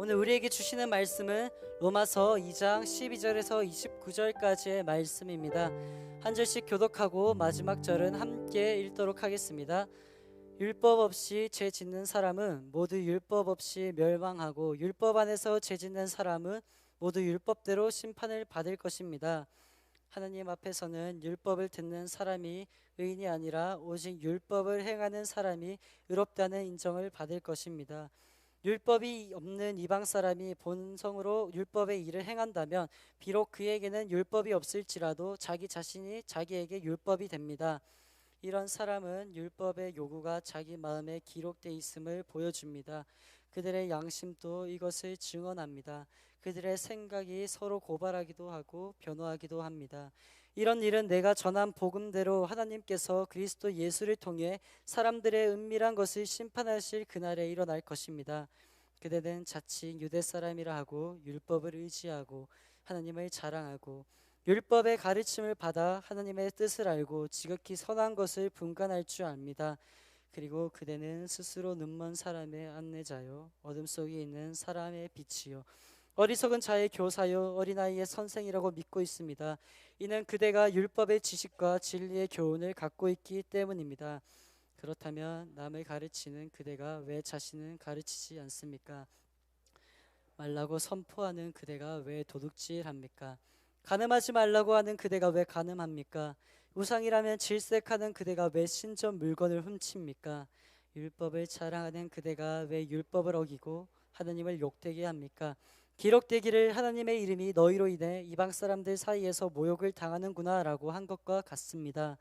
오늘 우리에게 주시는 말씀은 로마서 2장 12절에서 29절까지의 말씀입니다. 한 절씩 교독하고 마지막 절은 함께 읽도록 하겠습니다. 율법 없이 죄 짓는 사람은 모두 율법 없이 멸망하고 율법 안에서 죄 짓는 사람은 모두 율법대로 심판을 받을 것입니다. 하나님 앞에서는 율법을 듣는 사람이 의인이 아니라 오직 율법을 행하는 사람이 의롭다는 인정을 받을 것입니다. 율법이 없는 이방 사람이 본성으로 율법의 일을 행한다면 비록 그에게는 율법이 없을지라도 자기 자신이 자기에게 율법이 됩니다. 이런 사람은 율법의 요구가 자기 마음에 기록되어 있음을 보여줍니다. 그들의 양심도 이것을 증언합니다. 그들의 생각이 서로 고발하기도 하고 변호하기도 합니다. 이런 일은 내가 전한 복음대로 하나님께서 그리스도 예수를 통해 사람들의 은밀한 것을 심판하실 그날에 일어날 것입니다. 그들은 자칭 유대 사람이라 하고 율법을 의지하고 하나님을 자랑하고 율법의 가르침을 받아 하나님의 뜻을 알고 지극히 선한 것을 분간할 줄 압니다. 그리고 그대는 스스로 눈먼 사람의 안내자요 어둠 속에 있는 사람의 빛이요 어리석은 자의 교사요 어린아이의 선생이라고 믿고 있습니다. 이는 그대가 율법의 지식과 진리의 교훈을 갖고 있기 때문입니다. 그렇다면 남을 가르치는 그대가 왜 자신은 가르치지 않습니까? 말라고 선포하는 그대가 왜 도둑질합니까? 간음하지 말라고 하는 그대가 왜 간음합니까? 우상이라면 질색하는 그대가 왜 신전 물건을 훔칩니까? 율법을 자랑하는 그대가 왜 율법을 어기고 하나님을 욕되게 합니까? 기록되기를 하나님의 이름이 너희로 인해 이방 사람들 사이에서 모욕을 당하는구나 라고 한 것과 같습니다.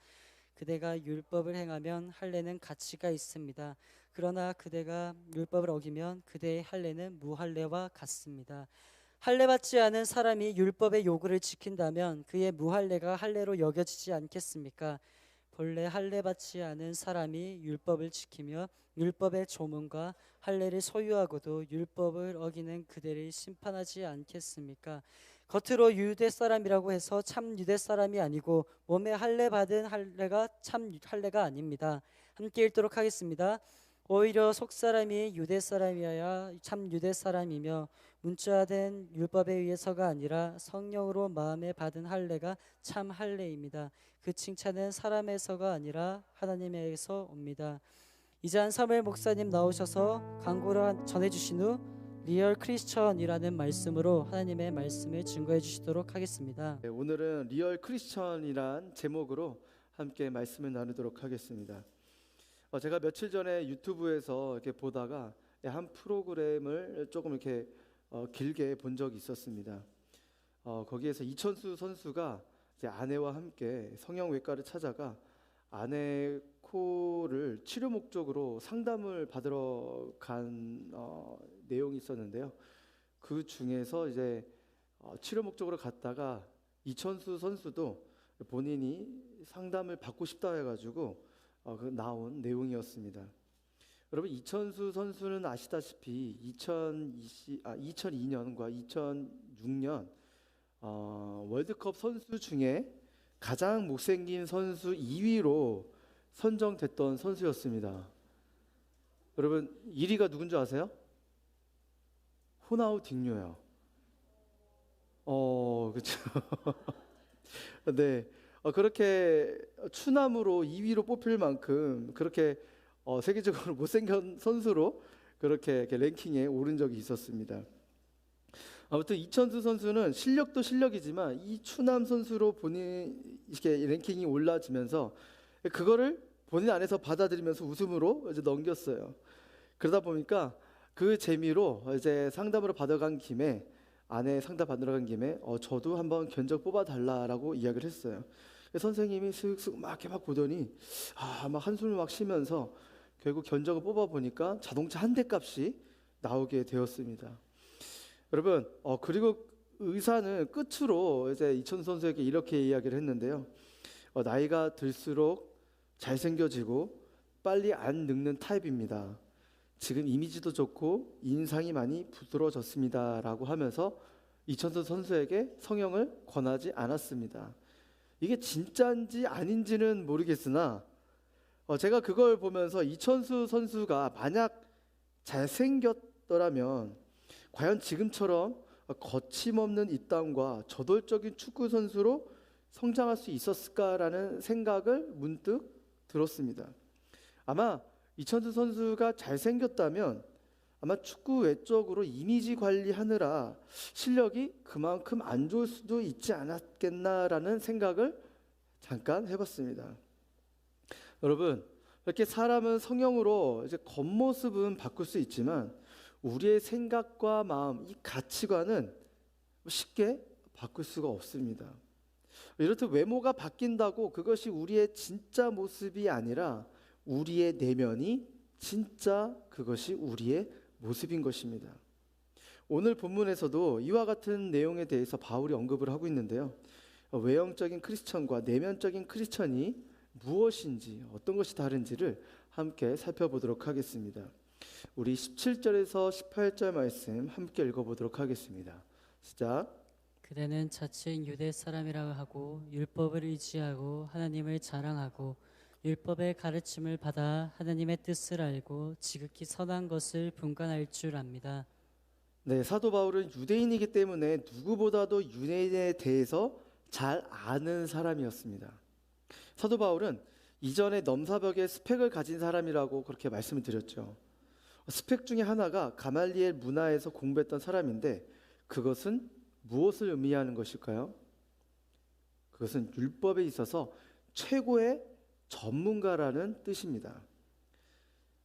그대가 율법을 행하면 할례는 가치가 있습니다. 그러나 그대가 율법을 어기면 그대의 할례는 무할례와 같습니다. 할례받지 않은 사람이 율법의 요구를 지킨다면 그의 무할례가 할례로 여겨지지 않겠습니까? 본래 할례받지 않은 사람이 율법을 지키며 율법의 조문과 할례를 소유하고도 율법을 어기는 그대를 심판하지 않겠습니까? 겉으로 유대 사람이라고 해서 참 유대 사람이 아니고 몸에 할례 받은 할례가 참 할례가 아닙니다. 함께 읽도록 하겠습니다. 오히려 속 사람이 유대 사람이어야 참 유대 사람이며 문자된 율법에 의해서가 아니라 성령으로 마음에 받은 할례가 참 할례입니다. 그 칭찬은 사람에서가 아니라 하나님에게서 옵니다. 이제 한사무엘 목사님 나오셔서 강구를 전해주신 후 리얼 크리스천이라는 말씀으로 하나님의 말씀을 증거해 주시도록 하겠습니다. 네, 오늘은 리얼 크리스천이란 제목으로 함께 말씀을 나누도록 하겠습니다. 제가 며칠 전에 유튜브에서 이렇게 보다가 한 프로그램을 조금 이렇게 길게 본 적이 있었습니다. 거기에서 이천수 선수가 이제 아내와 함께 성형외과를 찾아가 아내 코를 치료 목적으로 상담을 받으러 간 내용이 있었는데요. 그 중에서 이제 치료 목적으로 갔다가 이천수 선수도 본인이 상담을 받고 싶다 해가지고 나온 내용이었습니다. 여러분, 이천수 선수는 아시다시피 2002년과 2006년 월드컵 선수 중에 가장 못생긴 선수 2위로 선정됐던 선수였습니다. 여러분, 1위가 누군지 아세요? 호나우딩요요. 그렇죠. 네, 그렇게 추남으로 2위로 뽑힐 만큼 그렇게 세계적으로 못생긴 선수로 그렇게 랭킹에 오른 적이 있었습니다. 아무튼 이천수 선수는 실력도 실력이지만 이 추남 선수로 본인 이렇게 랭킹이 올라지면서 그거를 본인 안에서 받아들이면서 웃음으로 이제 넘겼어요. 그러다 보니까 그 재미로 이제 상담으로 받아간 김에 아내 상담 받으러 간 김에 저도 한번 견적 뽑아달라라고 이야기를 했어요. 선생님이 슥슥 막 이렇게 막 보더니 막 한숨을 막 쉬면서 결국 견적을 뽑아 보니까 자동차 한 대 값이 나오게 되었습니다. 여러분, 그리고 의사는 끝으로 이제 이천수 선수에게 이렇게 이야기를 했는데요. 나이가 들수록 잘생겨지고 빨리 안 늙는 타입입니다. 지금 이미지도 좋고 인상이 많이 부드러워졌습니다 라고 하면서 이천수 선수에게 성형을 권하지 않았습니다. 이게 진짜인지 아닌지는 모르겠으나 제가 그걸 보면서 이천수 선수가 만약 잘생겼더라면 과연 지금처럼 거침없는 입담과 저돌적인 축구 선수로 성장할 수 있었을까라는 생각을 문득 들었습니다. 아마 이천수 선수가 잘생겼다면 아마 축구 외적으로 이미지 관리하느라 실력이 그만큼 안 좋을 수도 있지 않았겠나라는 생각을 잠깐 해봤습니다. 여러분, 이렇게 사람은 성형으로 이제 겉모습은 바꿀 수 있지만 우리의 생각과 마음, 이 가치관은 쉽게 바꿀 수가 없습니다. 이렇듯 외모가 바뀐다고 그것이 우리의 진짜 모습이 아니라 우리의 내면이 진짜 그것이 우리의 모습인 것입니다. 오늘 본문에서도 이와 같은 내용에 대해서 바울이 언급을 하고 있는데요. 외형적인 크리스천과 내면적인 크리스천이 무엇인지, 어떤 것이 다른지를 함께 살펴보도록 하겠습니다. 우리 17절에서 18절 말씀 함께 읽어보도록 하겠습니다. 시작. 그대는 자칭 유대 사람이라 하고 율법을 의지하고 하나님을 자랑하고 율법의 가르침을 받아 하나님의 뜻을 알고 지극히 선한 것을 분간할 줄 압니다. 네, 사도 바울은 유대인이기 때문에 누구보다도 유대인에 대해서 잘 아는 사람이었습니다. 사도 바울은 이전에 넘사벽의 스펙을 가진 사람이라고 그렇게 말씀을 드렸죠. 스펙 중에 하나가 가말리엘 문화에서 공부했던 사람인데 그것은 무엇을 의미하는 것일까요? 그것은 율법에 있어서 최고의 전문가라는 뜻입니다.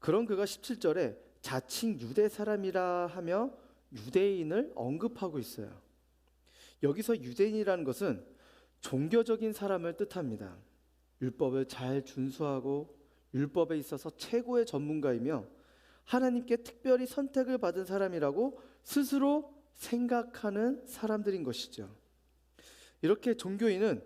그런 그가 17절에 자칭 유대 사람이라 하며 유대인을 언급하고 있어요. 여기서 유대인이라는 것은 종교적인 사람을 뜻합니다. 율법을 잘 준수하고 율법에 있어서 최고의 전문가이며 하나님께 특별히 선택을 받은 사람이라고 스스로 생각하는 사람들인 것이죠. 이렇게 종교인은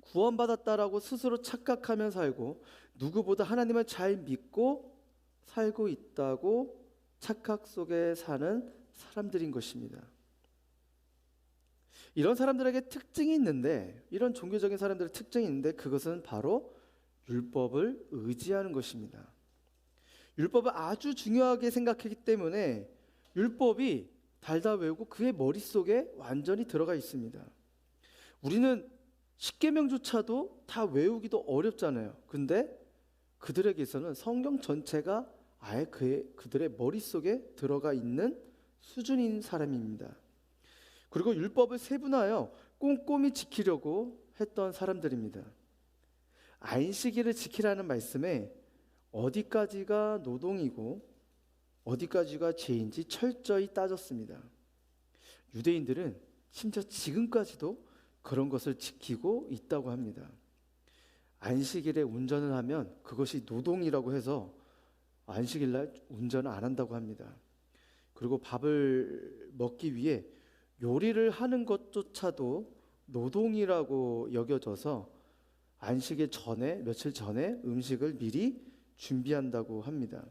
구원받았다라고 스스로 착각하며 살고 누구보다 하나님을 잘 믿고 살고 있다고 착각 속에 사는 사람들인 것입니다. 이런 사람들에게 특징이 있는데, 이런 종교적인 사람들의 특징이 있는데 그것은 바로 율법을 의지하는 것입니다. 율법을 아주 중요하게 생각하기 때문에 율법이 달다 외우고 그의 머릿속에 완전히 들어가 있습니다. 우리는 십계명조차도 다 외우기도 어렵잖아요. 근데 그들에게서는 성경 전체가 아예 그들의 머릿속에 들어가 있는 수준인 사람입니다. 그리고 율법을 세분하여 꼼꼼히 지키려고 했던 사람들입니다. 안식일을 지키라는 말씀에 어디까지가 노동이고 어디까지가 죄인지 철저히 따졌습니다. 유대인들은 심지어 지금까지도 그런 것을 지키고 있다고 합니다. 안식일에 운전을 하면 그것이 노동이라고 해서 안식일날 운전을 안 한다고 합니다. 그리고 밥을 먹기 위해 요리를 하는 것조차도 노동이라고 여겨져서 안식일 전에, 며칠 전에 음식을 미리 준비한다고 합니다.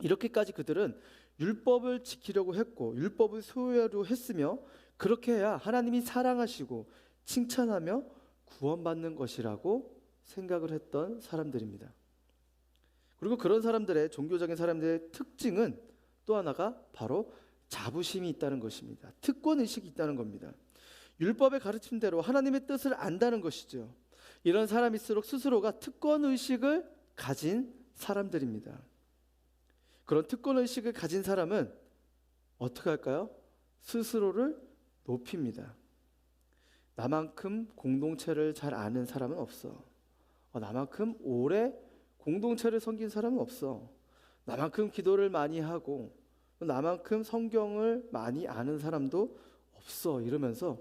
이렇게까지 그들은 율법을 지키려고 했고 율법을 소유하려고 했으며 그렇게 해야 하나님이 사랑하시고 칭찬하며 구원받는 것이라고 생각을 했던 사람들입니다. 그리고 그런 사람들의, 종교적인 사람들의 특징은 또 하나가 바로 자부심이 있다는 것입니다. 특권의식이 있다는 겁니다. 율법의 가르침대로 하나님의 뜻을 안다는 것이죠. 이런 사람일수록 스스로가 특권의식을 가진 사람들입니다. 그런 특권의식을 가진 사람은 어떻게 할까요? 스스로를 높입니다. 나만큼 공동체를 잘 아는 사람은 없어. 나만큼 오래 공동체를 섬긴 사람은 없어. 나만큼 기도를 많이 하고 나만큼 성경을 많이 아는 사람도 없어. 이러면서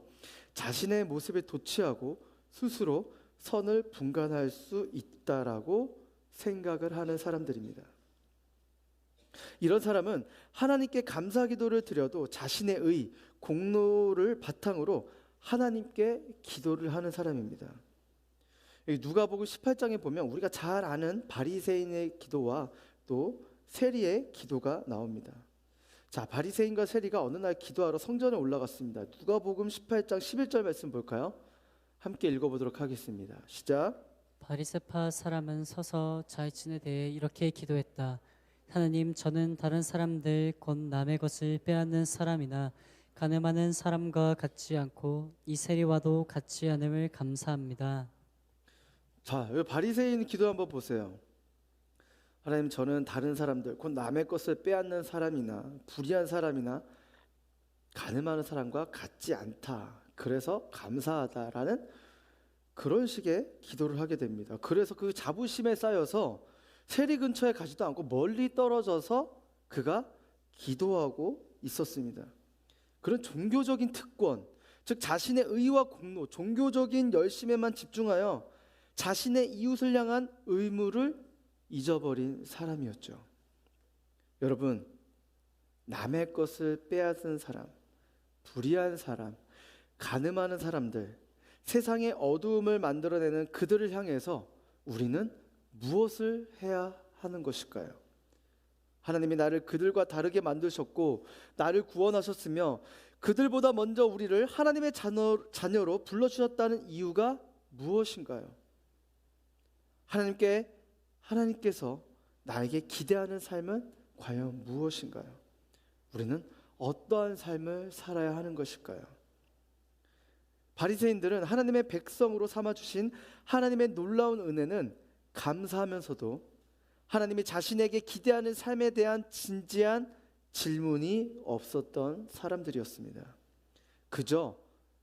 자신의 모습에 도취하고 스스로 선을 분간할 수 있다라고 생각을 하는 사람들입니다. 이런 사람은 하나님께 감사 기도를 드려도 자신의 의, 공로를 바탕으로 하나님께 기도를 하는 사람입니다. 누가복음 18장에 보면 우리가 잘 아는 바리새인의 기도와 또 세리의 기도가 나옵니다. 자, 바리새인과 세리가 어느 날 기도하러 성전에 올라갔습니다. 누가복음 18장 11절 말씀 볼까요? 함께 읽어보도록 하겠습니다. 시작. 바리새파 사람은 서서 자신에 대해 이렇게 기도했다. 하나님, 저는 다른 사람들 곧 남의 것을 빼앗는 사람이나 가늠하는 사람과 같지 않고 이 세리와도 같지 않음을 감사합니다. 자, 여기 바리새인 기도 한번 보세요. 하나님, 저는 다른 사람들 곧 남의 것을 빼앗는 사람이나 불의한 사람이나 가늠하는 사람과 같지 않다. 그래서 감사하다라는 그런 식의 기도를 하게 됩니다. 그래서 그 자부심에 쌓여서 세리 근처에 가지도 않고 멀리 떨어져서 그가 기도하고 있었습니다. 그런 종교적인 특권, 즉 자신의 의와 공로, 종교적인 열심에만 집중하여 자신의 이웃을 향한 의무를 잊어버린 사람이었죠. 여러분, 남의 것을 빼앗은 사람, 불의한 사람, 가늠하는 사람들, 세상의 어두움을 만들어내는 그들을 향해서 우리는 무엇을 해야 하는 것일까요? 하나님이 나를 그들과 다르게 만드셨고 나를 구원하셨으며 그들보다 먼저 우리를 하나님의 자녀로 불러주셨다는 이유가 무엇인가요? 하나님께서 나에게 기대하는 삶은 과연 무엇인가요? 우리는 어떠한 삶을 살아야 하는 것일까요? 바리새인들은 하나님의 백성으로 삼아주신 하나님의 놀라운 은혜는 감사하면서도 하나님이 자신에게 기대하는 삶에 대한 진지한 질문이 없었던 사람들이었습니다. 그저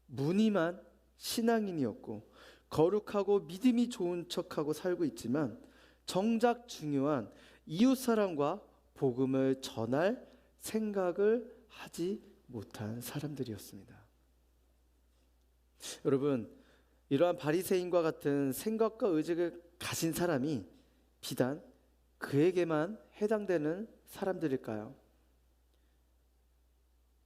무늬만 신앙인이었고 거룩하고 믿음이 좋은 척하고 살고 있지만 정작 중요한 이웃사람과 복음을 전할 생각을 하지 못한 사람들이었습니다. 여러분, 이러한 바리새인과 같은 생각과 의지를 가진 사람이 비단 그에게만 해당되는 사람들일까요?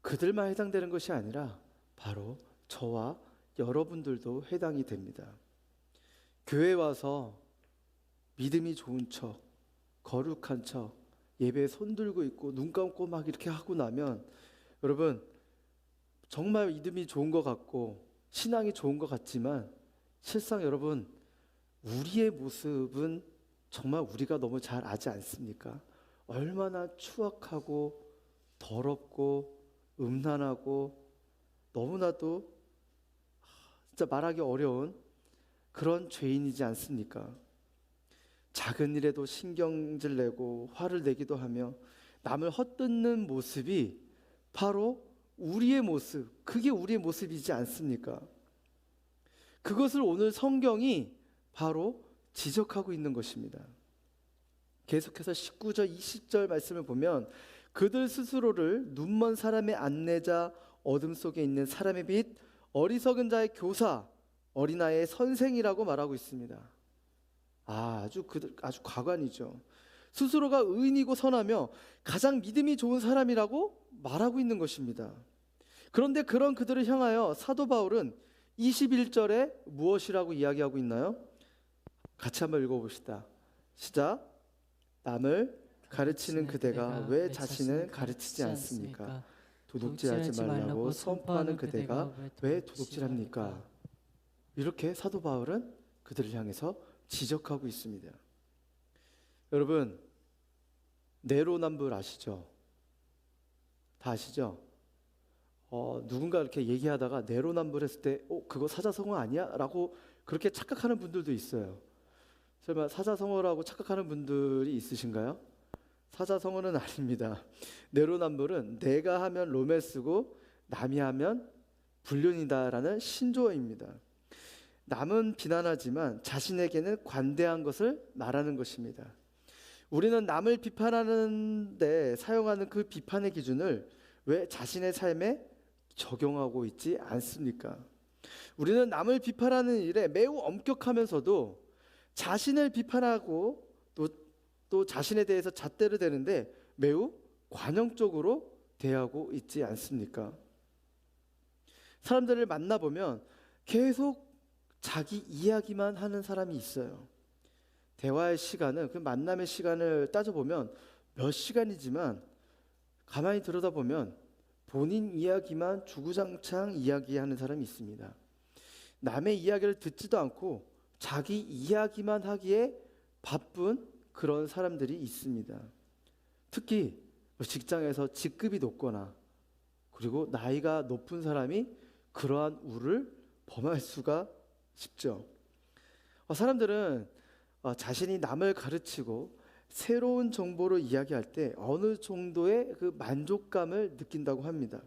그들만 해당되는 것이 아니라 바로 저와 여러분들도 해당이 됩니다. 교회 와서 믿음이 좋은 척, 거룩한 척, 예배에 손 들고 있고 눈 감고 막 이렇게 하고 나면 여러분 정말 믿음이 좋은 것 같고 신앙이 좋은 것 같지만 실상 여러분 우리의 모습은 정말 우리가 너무 잘 아지 않습니까? 얼마나 추악하고 더럽고 음란하고 너무나도 진짜 말하기 어려운 그런 죄인이지 않습니까? 작은 일에도 신경질 내고 화를 내기도 하며 남을 헛뜯는 모습이 바로 우리의 모습, 그게 우리의 모습이지 않습니까? 그것을 오늘 성경이 바로 지적하고 있는 것입니다. 계속해서 19절, 20절 말씀을 보면 그들 스스로를 눈먼 사람의 안내자, 어둠 속에 있는 사람의 빛, 어리석은 자의 교사, 어린아이의 선생이라고 말하고 있습니다. 아주 과관이죠. 스스로가 의인이고 선하며 가장 믿음이 좋은 사람이라고 말하고 있는 것입니다. 그런데 그런 그들을 향하여 사도 바울은 21절에 무엇이라고 이야기하고 있나요? 같이 한번 읽어봅시다. 시작. 남을 가르치는 그대가 왜 자신을 가르치지 않습니까? 도둑질하지 말라고 선포하는 그대가 왜 도둑질합니까? 이렇게 사도 바울은 그들을 향해서 지적하고 있습니다. 여러분, 내로남불 아시죠? 다 아시죠? 누군가 이렇게 얘기하다가 내로남불 했을 때 그거 사자성어 아니야? 라고 그렇게 착각하는 분들도 있어요. 설마 사자성어라고 착각하는 분들이 있으신가요? 사자성어는 아닙니다. 내로남불은 내가 하면 로맨스고 남이 하면 불륜이다라는 신조어입니다. 남은 비난하지만 자신에게는 관대한 것을 말하는 것입니다. 우리는 남을 비판하는 데 사용하는 그 비판의 기준을 왜 자신의 삶에 적용하고 있지 않습니까? 우리는 남을 비판하는 일에 매우 엄격하면서도 자신을 비판하고 또 자신에 대해서 잣대를 대는데 매우 관용적으로 대하고 있지 않습니까? 사람들을 만나보면 계속 자기 이야기만 하는 사람이 있어요. 대화의 시간은, 그 만남의 시간을 따져보면 몇 시간이지만 가만히 들여다보면 본인 이야기만 주구장창 이야기하는 사람이 있습니다. 남의 이야기를 듣지도 않고 자기 이야기만 하기에 바쁜 그런 사람들이 있습니다. 특히 직장에서 직급이 높거나 그리고 나이가 높은 사람이 그러한 우를 범할 수가 쉽죠. 사람들은 자신이 남을 가르치고 새로운 정보를 이야기할 때 어느 정도의 그 만족감을 느낀다고 합니다.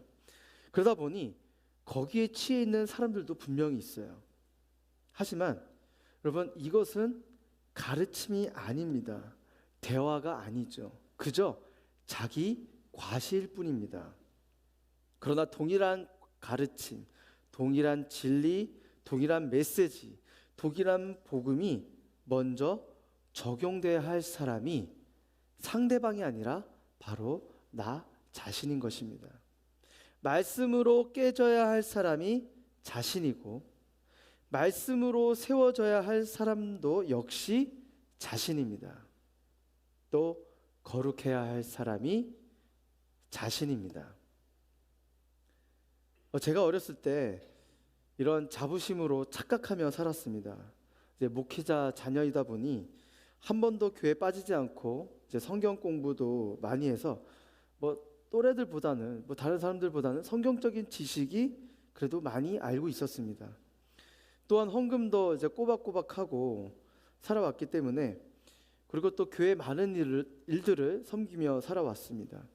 그러다 보니 거기에 취해 있는 사람들도 분명히 있어요. 하지만 여러분, 이것은 가르침이 아닙니다. 대화가 아니죠. 그저 자기 과시일 뿐입니다. 그러나 동일한 가르침, 동일한 진리, 동일한 메시지, 동일한 복음이 먼저 적용돼야 할 사람이 상대방이 아니라 바로 나 자신인 것입니다. 말씀으로 깨져야 할 사람이 자신이고 말씀으로 세워져야 할 사람도 역시 자신입니다. 또 거룩해야 할 사람이 자신입니다. 제가 어렸을 때 이런 자부심으로 착각하며 살았습니다. 이제 목회자 자녀이다 보니 한 번도 교회 빠지지 않고 이제 성경 공부도 많이 해서 또래들보다는 다른 사람들보다는 성경적인 지식이 그래도 많이 알고 있었습니다. 또한 헌금도 이제 꼬박꼬박하고 살아왔기 때문에 그리고 또 교회 많은 일들을 섬기며 살아왔습니다.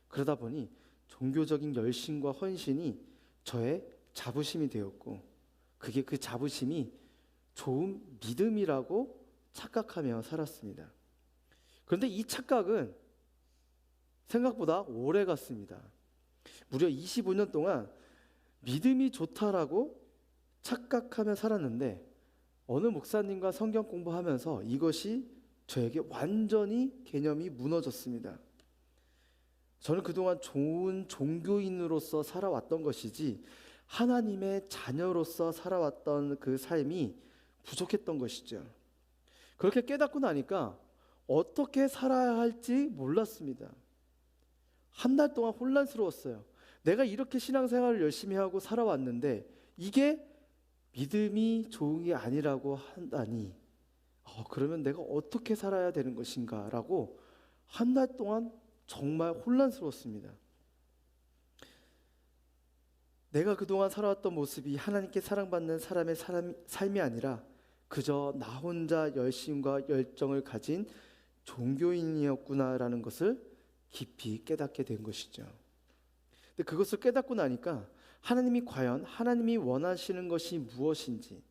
그러다 보니 종교적인 열심과 헌신이 저의 자부심이 되었고 그게 그 자부심이 좋은 믿음이라고 착각하며 살았습니다. 그런데 이 착각은 생각보다 오래 갔습니다. 무려 25년 동안 믿음이 좋다라고 착각하며 살았는데 어느 목사님과 성경 공부하면서 이것이 저에게 완전히 개념이 무너졌습니다. 저는 그동안 좋은 종교인으로서 살아왔던 것이지 하나님의 자녀로서 살아왔던 그 삶이 부족했던 것이죠. 그렇게 깨닫고 나니까 어떻게 살아야 할지 몰랐습니다. 한 달 동안 혼란스러웠어요. 내가 이렇게 신앙생활을 열심히 하고 살아왔는데 이게 믿음이 좋은 게 아니라고 한다니 그러면 내가 어떻게 살아야 되는 것인가 라고 한 달 동안 정말 혼란스러웠습니다. 내가 그동안 살아왔던 모습이 하나님께 사랑받는 사람의 삶이 아니라 그저 나 혼자 열심과 열정을 가진 종교인이었구나라는 것을 깊이 깨닫게 된 것이죠. 근데 그것을 깨닫고 나니까 하나님이 원하시는 것이 무엇인지,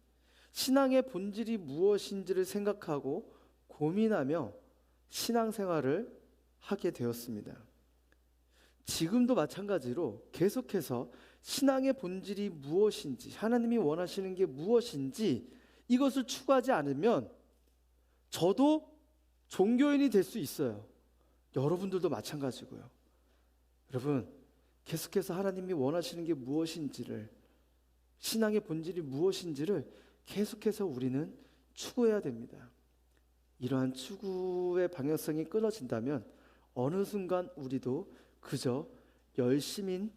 신앙의 본질이 무엇인지를 생각하고 고민하며 신앙생활을 하게 되었습니다. 지금도 마찬가지로 계속해서 신앙의 본질이 무엇인지, 하나님이 원하시는 게 무엇인지 이것을 추구하지 않으면 저도 종교인이 될 수 있어요. 여러분들도 마찬가지고요. 여러분, 계속해서 하나님이 원하시는 게 무엇인지를, 신앙의 본질이 무엇인지를 계속해서 우리는 추구해야 됩니다. 이러한 추구의 방향성이 끊어진다면 어느 순간 우리도 그저 열심인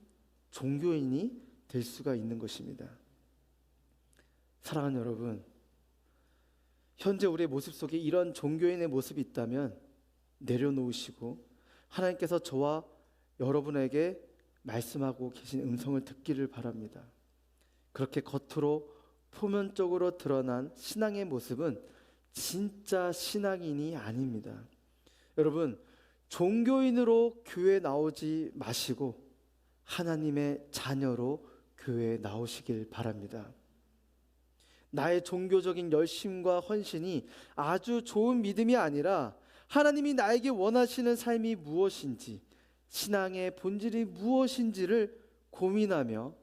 종교인이 될 수가 있는 것입니다. 사랑하는 여러분, 현재 우리의 모습 속에 이런 종교인의 모습이 있다면 내려놓으시고 하나님께서 저와 여러분에게 말씀하고 계신 음성을 듣기를 바랍니다. 그렇게 겉으로 표면적으로 드러난 신앙의 모습은 진짜 신앙인이 아닙니다. 여러분, 종교인으로 교회에 나오지 마시고 하나님의 자녀로 교회에 나오시길 바랍니다. 나의 종교적인 열심과 헌신이 아주 좋은 믿음이 아니라 하나님이 나에게 원하시는 삶이 무엇인지, 신앙의 본질이 무엇인지를 고민하며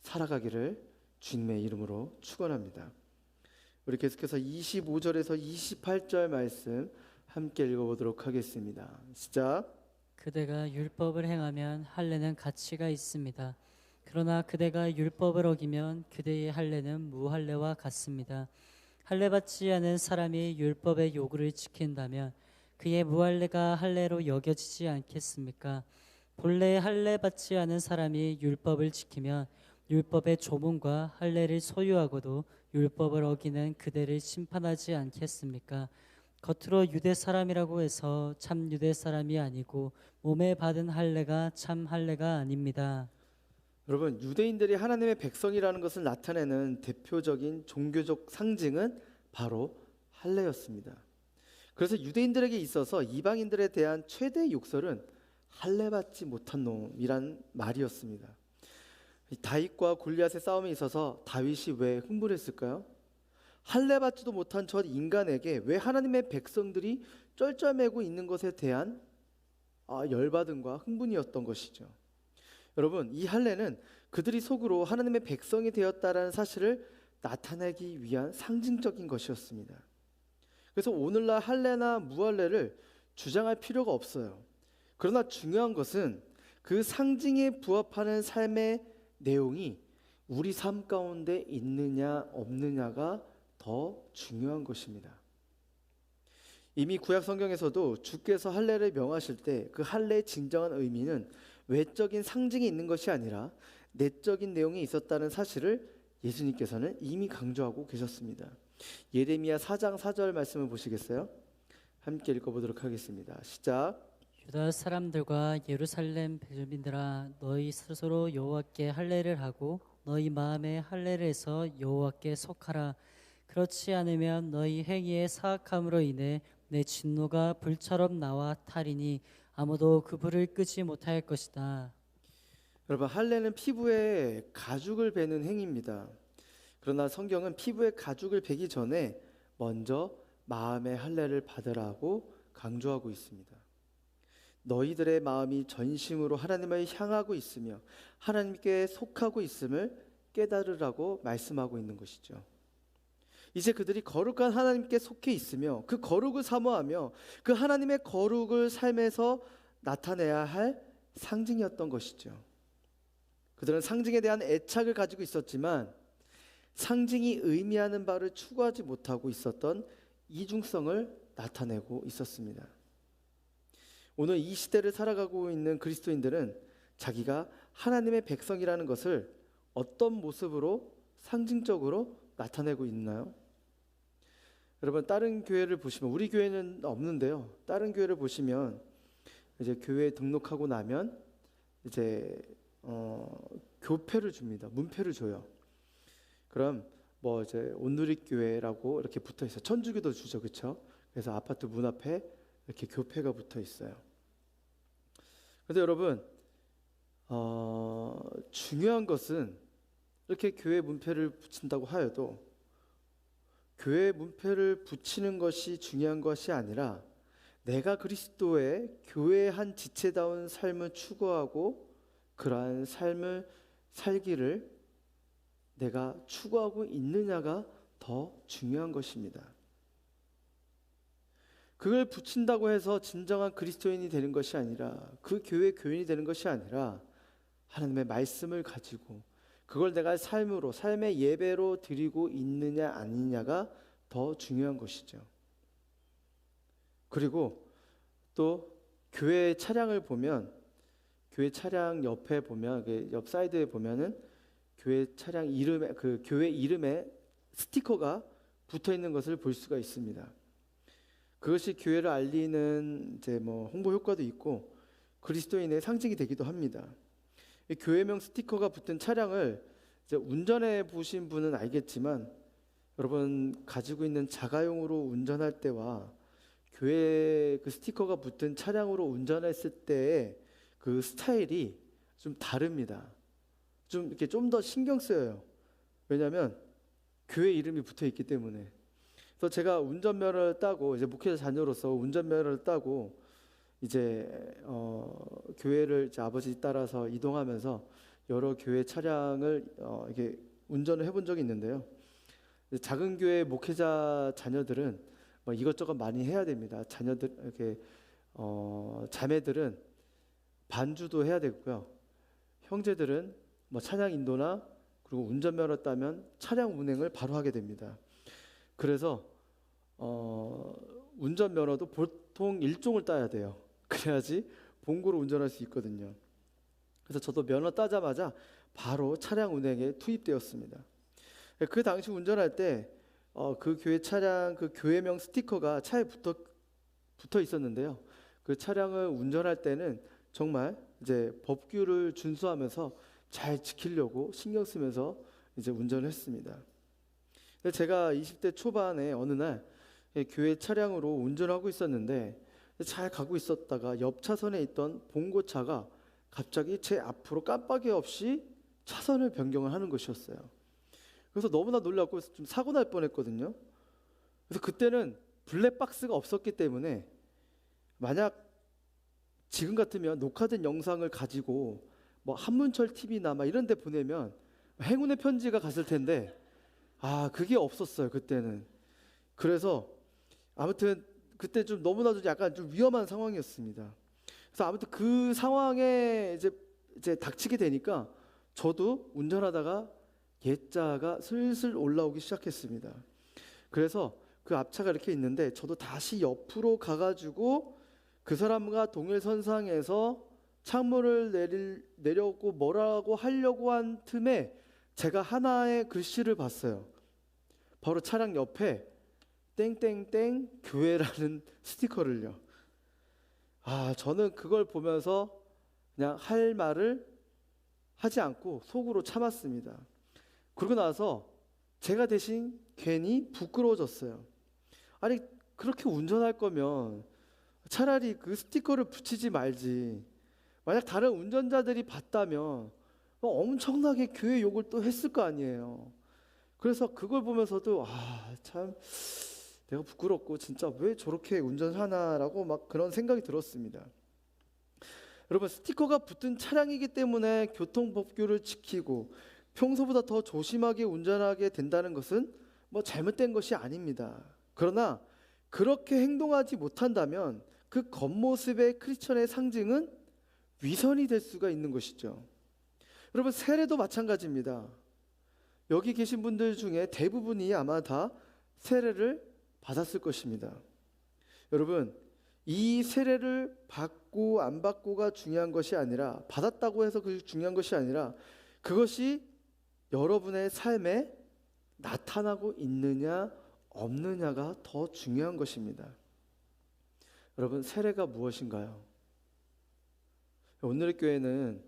살아가기를 주님의 이름으로 축원합니다. 우리 계속해서 25절에서 28절 말씀 함께 읽어보도록 하겠습니다. 시작. 그대가 율법을 행하면 할례는 가치가 있습니다. 그러나 그대가 율법을 어기면 그대의 할례는 무할례와 같습니다. 할례 받지 않은 사람이 율법의 요구를 지킨다면 그의 무할례가 할례로 여겨지지 않겠습니까? 본래 할례 받지 않은 사람이 율법을 지키면 율법의 조문과 할례를 소유하고도 율법을 어기는 그대를 심판하지 않겠습니까? 겉으로 유대 사람이라고 해서 참 유대 사람이 아니고 몸에 받은 할례가 참 할례가 아닙니다. 여러분, 유대인들이 하나님의 백성이라는 것을 나타내는 대표적인 종교적 상징은 바로 할례였습니다. 그래서 유대인들에게 있어서 이방인들에 대한 최대 욕설은 할례받지 못한 놈이란 말이었습니다. 다윗과 골리앗의 싸움에 있어서 다윗이 왜 흥분했을까요? 할례받지도 못한 저 인간에게 왜 하나님의 백성들이 쩔쩔매고 있는 것에 대한 열받음과 흥분이었던 것이죠. 여러분, 이 할례는 그들이 속으로 하나님의 백성이 되었다라는 사실을 나타내기 위한 상징적인 것이었습니다. 그래서 오늘날 할례나 무할례를 주장할 필요가 없어요. 그러나 중요한 것은 그 상징에 부합하는 삶의 내용이 우리 삶 가운데 있느냐 없느냐가 더 중요한 것입니다. 이미 구약 성경에서도 주께서 할례를 명하실 때 그 할례의 진정한 의미는 외적인 상징이 있는 것이 아니라 내적인 내용이 있었다는 사실을 예수님께서는 이미 강조하고 계셨습니다. 예레미야 4장 4절 말씀을 보시겠어요? 함께 읽어보도록 하겠습니다. 시작. 유다 사람들과 예루살렘 백성들아 너희 스스로 여호와께 할례를 하고 너희 마음에 할례를 해서 여호와께 속하라. 그렇지 않으면 너희 행위의 사악함으로 인해 내 진노가 불처럼 나와 타리니 아무도 그 불을 끄지 못할 것이다. 여러분, 할례는 피부에 가죽을 베는 행위입니다. 그러나 성경은 피부에 가죽을 베기 전에 먼저 마음의 할례를 받으라고 강조하고 있습니다. 너희들의 마음이 전심으로 하나님을 향하고 있으며 하나님께 속하고 있음을 깨달으라고 말씀하고 있는 것이죠. 이제 그들이 거룩한 하나님께 속해 있으며 그 거룩을 사모하며 그 하나님의 거룩을 삶에서 나타내야 할 상징이었던 것이죠. 그들은 상징에 대한 애착을 가지고 있었지만 상징이 의미하는 바를 추구하지 못하고 있었던 이중성을 나타내고 있었습니다. 오늘 이 시대를 살아가고 있는 그리스도인들은 자기가 하나님의 백성이라는 것을 어떤 모습으로 상징적으로 나타내고 있나요? 여러분, 다른 교회를 보시면, 우리 교회는 없는데요, 다른 교회를 보시면 이제 교회에 등록하고 나면 이제 교패를 줍니다. 문패를 줘요. 그럼 뭐 이제 온누리교회라고 이렇게 붙어 있어요. 천주교도 주죠, 그렇죠? 그래서 아파트 문 앞에 이렇게 교패가 붙어 있어요. 그런데 여러분, 중요한 것은 이렇게 교회 문패를 붙인다고 하여도 교회 문패를 붙이는 것이 중요한 것이 아니라 내가 그리스도의 교회의 한 지체다운 삶을 추구하고 그러한 삶을 살기를 내가 추구하고 있느냐가 더 중요한 것입니다. 그걸 붙인다고 해서 진정한 그리스도인이 되는 것이 아니라, 그 교회 교인이 되는 것이 아니라 하나님의 말씀을 가지고 그걸 내가 삶으로, 삶의 예배로 드리고 있느냐 아니냐가 더 중요한 것이죠. 그리고 또 교회 차량을 보면, 교회 차량 옆에 보면, 옆 사이드에 보면은 교회 차량 이름에, 그 교회 이름에 스티커가 붙어 있는 것을 볼 수가 있습니다. 그것이 교회를 알리는 이제 뭐 홍보 효과도 있고 그리스도인의 상징이 되기도 합니다. 이 교회명 스티커가 붙은 차량을 이제 운전해 보신 분은 알겠지만, 여러분 가지고 있는 자가용으로 운전할 때와 교회 그 스티커가 붙은 차량으로 운전했을 때의 그 스타일이 좀 다릅니다. 좀 이렇게 좀 더 신경 쓰여요. 왜냐하면 교회 이름이 붙어 있기 때문에. 그래서 제가 운전면허를 따고, 이제 목회자 자녀로서 운전면허를 따고 이제 교회를 이제 아버지 따라서 이동하면서 여러 교회 차량을 이렇게 운전을 해본 적이 있는데요. 작은 교회 목회자 자녀들은 뭐 이것저것 많이 해야 됩니다. 자녀들 이렇게 자매들은 반주도 해야 되고요. 형제들은 뭐 차량 인도나 그리고 운전면허 따면 차량 운행을 바로 하게 됩니다. 그래서 운전면허도 보통 1종을 따야 돼요. 그래야지 본고로 운전할 수 있거든요. 그래서 저도 면허 따자마자 바로 차량 운행에 투입되었습니다. 그 당시 운전할 때 그 교회 차량 그 교회명 스티커가 차에 붙어 있었는데요. 그 차량을 운전할 때는 정말 이제 법규를 준수하면서 잘 지키려고 신경 쓰면서 이제 운전을 했습니다. 근데 제가 20대 초반에 어느 날 교회 차량으로 운전하고 있었는데 잘 가고 있었다가 옆 차선에 있던 봉고차가 갑자기 제 앞으로 깜빡이 없이 차선을 변경을 하는 것이었어요. 그래서 너무나 놀랐고 좀 사고 날 뻔했거든요. 그래서 그때는 블랙박스가 없었기 때문에 만약 지금 같으면 녹화된 영상을 가지고 뭐 한문철 TV나 막 이런 데 보내면 행운의 편지가 갔을 텐데 그게 없었어요 그때는. 그래서 아무튼 그때 좀 너무나도 약간 좀 위험한 상황이었습니다. 그래서 아무튼 그 상황에 이제 닥치게 되니까 저도 운전하다가 예자가 슬슬 올라오기 시작했습니다. 그래서 그 앞차가 이렇게 있는데 저도 다시 옆으로 가가지고 그 사람과 동일선상에서 창문을 내려오고 뭐라고 하려고 한 틈에 제가 하나의 글씨를 봤어요. 바로 차량 옆에 땡땡땡 교회라는 스티커를요. 저는 그걸 보면서 그냥 할 말을 하지 않고 속으로 참았습니다. 그러고 나서 제가 대신 괜히 부끄러워졌어요. 아니 그렇게 운전할 거면 차라리 그 스티커를 붙이지 말지. 만약 다른 운전자들이 봤다면 엄청나게 교회 욕을 또 했을 거 아니에요. 그래서 그걸 보면서도 참 내가 부끄럽고 진짜 왜 저렇게 운전하나라고 막 그런 생각이 들었습니다. 여러분 스티커가 붙은 차량이기 때문에 교통법규를 지키고 평소보다 더 조심하게 운전하게 된다는 것은 뭐 잘못된 것이 아닙니다. 그러나 그렇게 행동하지 못한다면 그 겉모습의 크리스천의 상징은 위선이 될 수가 있는 것이죠. 여러분 세례도 마찬가지입니다. 여기 계신 분들 중에 대부분이 아마 다 세례를 받았을 것입니다. 여러분 이 세례를 받고 안 받고가 중요한 것이 아니라 받았다고 해서 그게 중요한 것이 아니라 그것이 여러분의 삶에 나타나고 있느냐 없느냐가 더 중요한 것입니다. 여러분 세례가 무엇인가요? 오늘의 교회는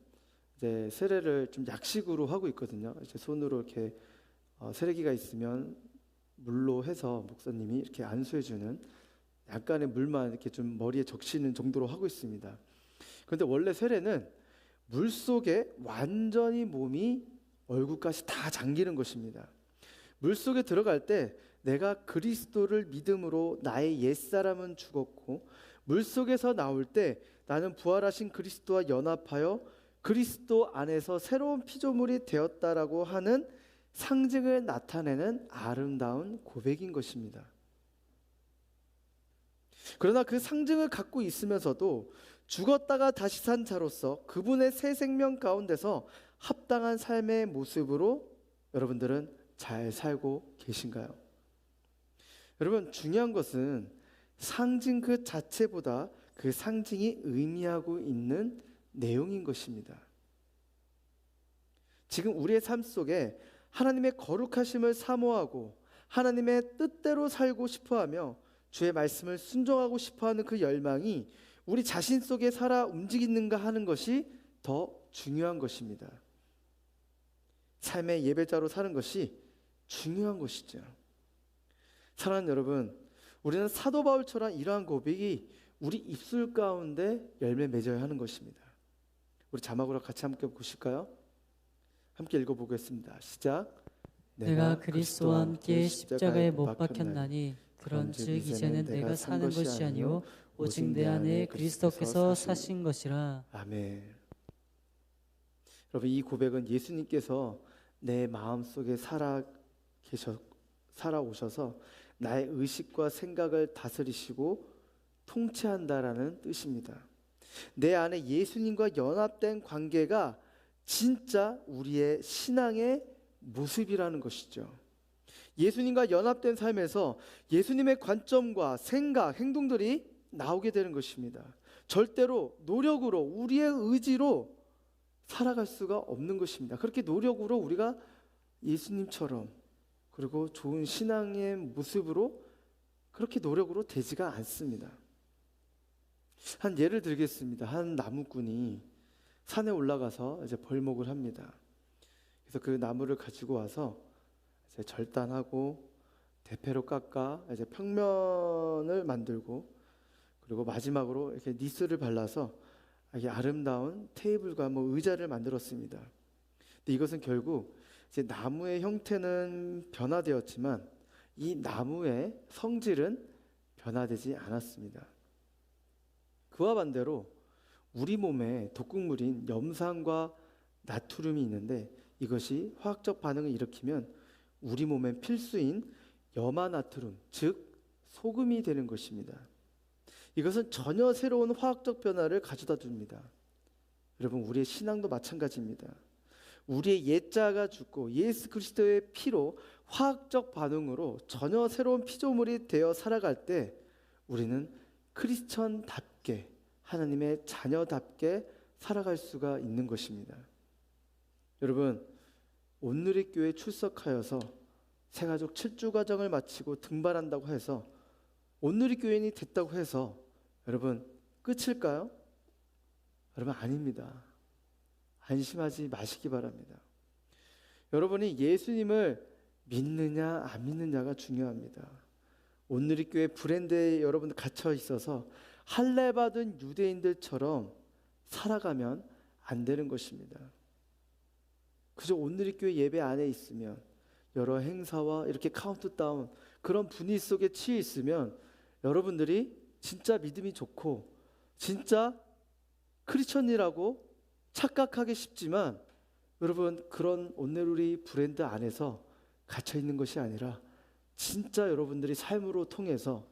이제 세례를 좀 약식으로 하고 있거든요. 이제 손으로 이렇게 세례기가 있으면 물로 해서 목사님이 이렇게 안수해주는 약간의 물만 이렇게 좀 머리에 적시는 정도로 하고 있습니다. 그런데 원래 세례는 물 속에 완전히 몸이 얼굴까지 다 잠기는 것입니다. 물 속에 들어갈 때 내가 그리스도를 믿음으로 나의 옛사람은 죽었고 물 속에서 나올 때 나는 부활하신 그리스도와 연합하여 그리스도 안에서 새로운 피조물이 되었다라고 하는 상징을 나타내는 아름다운 고백인 것입니다. 그러나 그 상징을 갖고 있으면서도 죽었다가 다시 산 자로서 그분의 새 생명 가운데서 합당한 삶의 모습으로 여러분들은 잘 살고 계신가요? 여러분 중요한 것은 상징 그 자체보다 그 상징이 의미하고 있는 내용인 것입니다. 지금 우리의 삶 속에 하나님의 거룩하심을 사모하고 하나님의 뜻대로 살고 싶어하며 주의 말씀을 순종하고 싶어하는 그 열망이 우리 자신 속에 살아 움직이는가 하는 것이 더 중요한 것입니다. 삶의 예배자로 사는 것이 중요한 것이죠. 사랑하는 여러분, 우리는 사도 바울처럼 이러한 고백이 우리 입술 가운데 열매 맺어야 하는 것입니다. 우리 자막으로 같이 함께 보실까요? 함께 읽어보겠습니다. 시작. 내가 그리스도와 함께 십자가에 못 박혔나니 그런즉 이제는 내가 사는 것이 아니요 오직 내 안에 그리스도께서 사신 것이라. 아멘. 여러분 이 고백은 예수님께서 내 마음속에 살아오셔서 나의 의식과 생각을 다스리시고 통치한다라는 뜻입니다. 내 안에 예수님과 연합된 관계가 진짜 우리의 신앙의 모습이라는 것이죠. 예수님과 연합된 삶에서 예수님의 관점과 생각, 행동들이 나오게 되는 것입니다. 절대로 노력으로 우리의 의지로 살아갈 수가 없는 것입니다. 그렇게 노력으로 우리가 예수님처럼 그리고 좋은 신앙의 모습으로 그렇게 노력으로 되지가 않습니다. 한 예를 들겠습니다. 한 나무꾼이 산에 올라가서 이제 벌목을 합니다. 그래서 그 나무를 가지고 와서 이제 절단하고 대패로 깎아 이제 평면을 만들고, 그리고 마지막으로 이렇게 니스를 발라서 이게 아름다운 테이블과 의자를 만들었습니다. 근데 이것은 결국 이제 나무의 형태는 변화되었지만 이 나무의 성질은 변화되지 않았습니다. 그와 반대로 우리 몸에 독극물인 염산과 나트륨이 있는데, 이것이 화학적 반응을 일으키면 우리 몸에 필수인 염화나트륨, 즉 소금이 되는 것입니다. 이것은 전혀 새로운 화학적 변화를 가져다 줍니다. 여러분, 우리의 신앙도 마찬가지입니다. 우리의 옛자가 죽고 예수 그리스도의 피로 화학적 반응으로 전혀 새로운 피조물이 되어 살아갈 때 우리는 크리스천답게, 하나님의 자녀답게 살아갈 수가 있는 것입니다. 여러분, 온누리교회에 출석하여서 새가족 7주 과정을 마치고 등반한다고 해서 온누리교회인이 됐다고 해서 여러분 끝일까요? 여러분, 아닙니다. 안심하지 마시기 바랍니다. 여러분이 예수님을 믿느냐 안 믿느냐가 중요합니다. 온누리교회 브랜드에 여러분 갇혀 있어서 할례 받은 유대인들처럼 살아가면 안 되는 것입니다. 그저 온누리교회 예배 안에 있으면, 여러 행사와 이렇게 카운트다운 그런 분위기 속에 취해 있으면 여러분들이 진짜 믿음이 좋고 진짜 크리스천이라고 착각하기 쉽지만, 여러분 그런 온누리 브랜드 안에서 갇혀 있는 것이 아니라 진짜 여러분들이 삶으로 통해서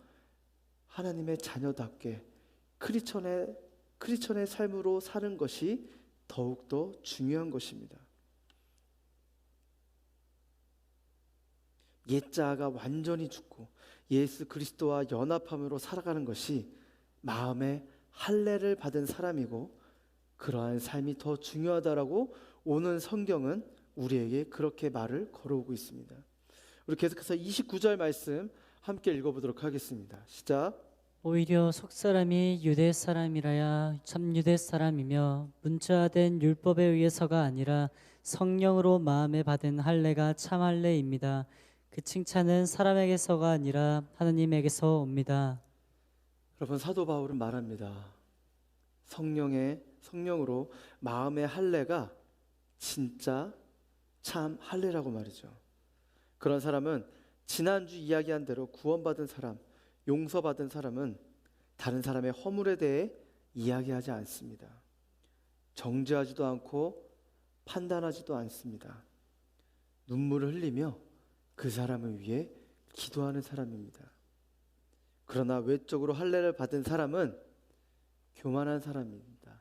하나님의 자녀답게 크리스천의 삶으로 사는 것이 더욱더 중요한 것입니다. 옛자가 완전히 죽고 예수 그리스도와 연합함으로 살아가는 것이 마음의 할례를 받은 사람이고, 그러한 삶이 더 중요하다라고 오늘 성경은 우리에게 그렇게 말을 걸어오고 있습니다. 우리 계속해서 29절 말씀 함께 읽어보도록 하겠습니다. 시작. 오히려 속사람이 유대 사람이라야 참 유대 사람이며 문자된 율법에 의해서가 아니라 성령으로 마음에 받은 할례가 참 할례입니다. 그 칭찬은 사람에게서가 아니라 하나님에게서 옵니다. 여러분, 사도 바울은 말합니다. 성령으로 마음의 할례가 진짜 참 할례라고 말이죠. 그런 사람은 지난주 이야기한 대로 구원받은 사람, 용서받은 사람은 다른 사람의 허물에 대해 이야기하지 않습니다. 정죄하지도 않고 판단하지도 않습니다. 눈물을 흘리며 그 사람을 위해 기도하는 사람입니다. 그러나 외적으로 할례를 받은 사람은 교만한 사람입니다.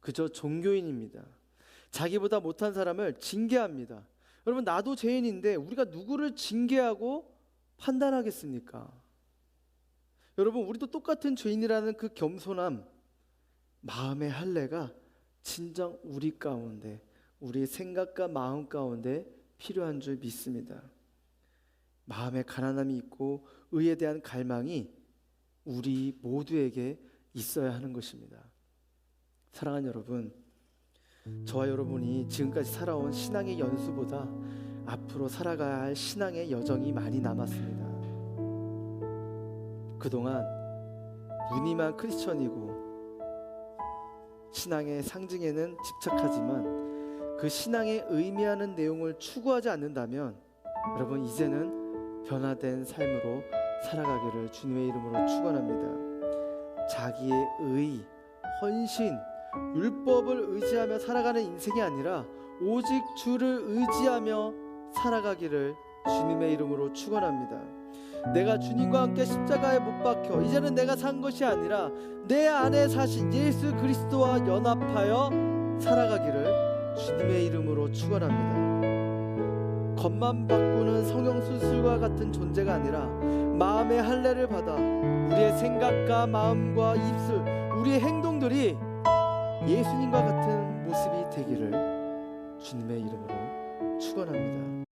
그저 종교인입니다. 자기보다 못한 사람을 징계합니다. 여러분, 나도 죄인인데 우리가 누구를 징계하고 판단하겠습니까? 여러분, 우리도 똑같은 죄인이라는 그 겸손함, 마음의 할례가 진정 우리 가운데, 우리의 생각과 마음 가운데 필요한 줄 믿습니다. 마음에 가난함이 있고 의에 대한 갈망이 우리 모두에게 있어야 하는 것입니다. 사랑하는 여러분, 저와 여러분이 지금까지 살아온 신앙의 연수보다 앞으로 살아가야 할 신앙의 여정이 많이 남았습니다. 그동안 무늬만 크리스천이고 신앙의 상징에는 집착하지만 그 신앙에 의미하는 내용을 추구하지 않는다면 여러분, 이제는 변화된 삶으로 살아가기를 주님의 이름으로 축원합니다. 자기의 의, 헌신, 율법을 의지하며 살아가는 인생이 아니라 오직 주를 의지하며 살아가기를 주님의 이름으로 축원합니다. 내가 주님과 함께 십자가에 못 박혀 이제는 내가 산 것이 아니라 내 안에 사신 예수 그리스도와 연합하여 살아가기를 주님의 이름으로 축원합니다. 겉만 바꾸는 성형수술과 같은 존재가 아니라 마음의 할례를 받아 우리의 생각과 마음과 입술, 우리의 행동들이 예수님과 같은 모습이 되기를 주님의 이름으로 축원합니다.